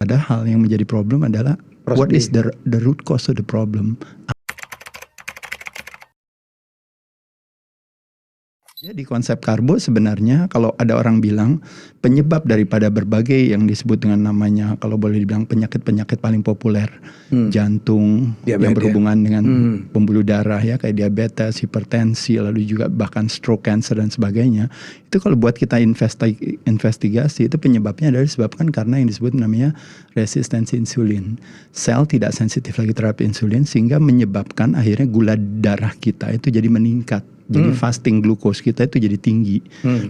Padahal yang menjadi problem adalah what is the root cause of the problem. Jadi konsep karbo sebenarnya kalau ada orang bilang penyebab daripada berbagai yang disebut dengan namanya kalau boleh dibilang penyakit-penyakit paling populer, jantung, yang berhubungan dengan pembuluh darah ya kayak diabetes, hipertensi, lalu juga bahkan stroke, cancer dan sebagainya. Itu kalau buat kita investigasi itu penyebabnya adalah disebabkan karena yang disebut namanya resistensi insulin. Sel tidak sensitif lagi terhadap insulin sehingga menyebabkan akhirnya gula darah kita itu jadi meningkat. Jadi fasting glukos kita itu jadi tinggi.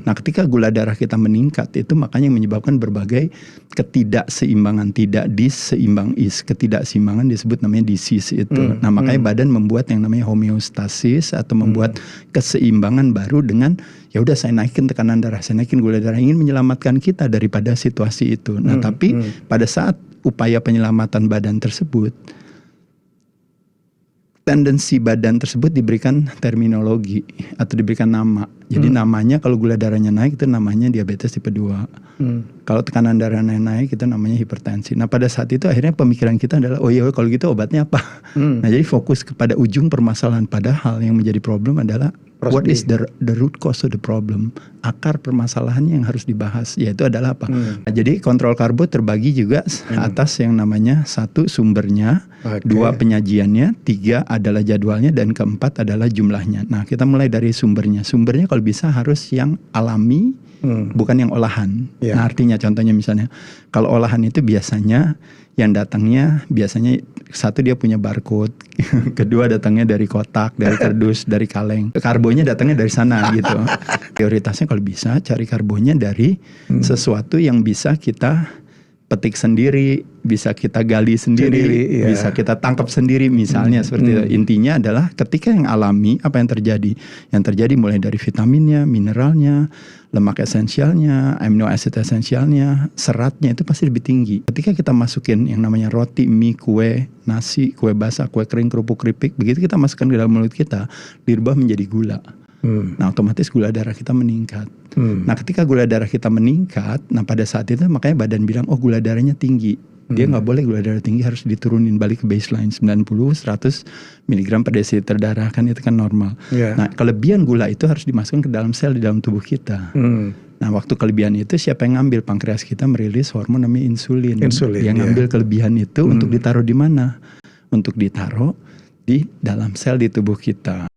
Nah ketika gula darah kita meningkat itu makanya menyebabkan berbagai ketidakseimbangan, ketidakseimbangan disebut namanya disease itu. Nah makanya badan membuat yang namanya homeostasis atau membuat keseimbangan baru dengan ya udah saya naikin tekanan darah, saya naikin gula darah, ingin menyelamatkan kita daripada situasi itu. Nah tapi pada saat upaya penyelamatan badan tersebut, tendensi badan tersebut diberikan terminologi atau diberikan nama. Jadi namanya kalau gula darahnya naik itu namanya diabetes tipe 2. Kalau tekanan darahnya naik itu namanya hipertensi. Nah pada saat itu akhirnya pemikiran kita adalah oh iya kalau gitu obatnya apa? Nah jadi fokus kepada ujung permasalahan, padahal yang menjadi problem adalah what is the root cause of the problem. Akar permasalahannya yang harus dibahas yaitu adalah apa? Nah, jadi kontrol karbo terbagi juga atas yang namanya 1 sumbernya, 2 penyajiannya, 3 adalah jadwalnya, dan keempat adalah jumlahnya. Nah kita mulai dari sumbernya. Sumbernya kalau bisa harus yang alami, bukan yang olahan. Nah artinya contohnya misalnya kalau olahan itu biasanya yang datangnya biasanya 1 dia punya barcode, kedua datangnya dari kotak, dari kardus, dari kaleng. Karbonya datangnya dari sana gitu. Prioritasnya kalau bisa cari karbonya dari sesuatu yang bisa kita petik sendiri, bisa kita gali sendiri, bisa kita tangkap sendiri misalnya seperti itu. Intinya adalah ketika yang alami apa yang terjadi? Yang terjadi mulai dari vitaminnya, mineralnya, lemak esensialnya, amino acid esensialnya, seratnya itu pasti lebih tinggi. Ketika kita masukin yang namanya roti, mie, kue, nasi, kue basah, kue kering, kerupuk, keripik, begitu kita masukkan ke dalam mulut kita, dirubah menjadi gula. Nah otomatis gula darah kita meningkat. Nah ketika gula darah kita meningkat, nah pada saat itu makanya badan bilang oh gula darahnya tinggi. Dia nggak boleh gula darah tinggi, harus diturunin balik ke baseline 90-100 mg per desiliter darah, kan itu kan normal. Nah kelebihan gula itu harus dimasukkan ke dalam sel di dalam tubuh kita. Nah waktu kelebihan itu siapa yang ngambil? Pankreas kita merilis hormon namanya insulin. Yang ngambil kelebihan itu untuk ditaruh di mana? Untuk ditaruh di dalam sel di tubuh kita.